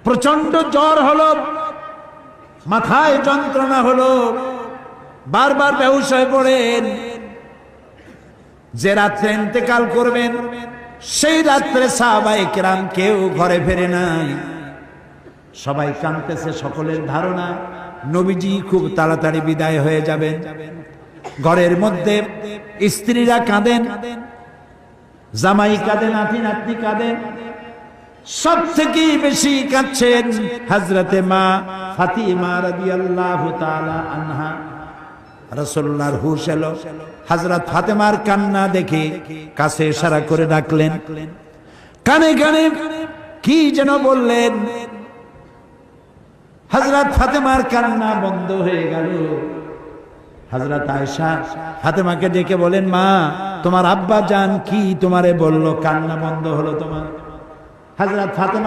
প্রচন্ড জ্বর হলো, মাথায় যন্ত্রণা হলো, বারবার বেহুশ হয়ে পড়েন। যে রাত্রে ইন্তেকাল করবেন সেই রাত্রে সাহাবায়ে কেরাম কেউ ঘরে ফেরে নাই, সবাই কাঁদতেছে। সকলের ধারণা নবীজি খুব তাড়াতাড়ি বিদায় হয়ে যাবেন। ঘরের মধ্যে স্ত্রীরা কাঁদেন, জামাই কাঁদেন, নাতি নাতনি কাঁদেন। সব থেকে বেশি কাঁদছেন হযরতে মা ফাতিমা রাদিয়াল্লাহু তাআলা আনহা। রাসূলুল্লাহর হুশ এলো, হযরত ফাতেমার কান্না দেখে কাছে ইশারা করে ডাকলেন, কানে কানে কি যেন বললেন। হযরত ফাতেমার কান্না বন্ধ হয়ে গেল। হযরত আয়েশা ফাতেমাকে ডেকে বলেন, মা তোমার আব্বা জান কি তোমারে বলল, কান্না বন্ধ হলো তোমার? হযরত ফাতেমা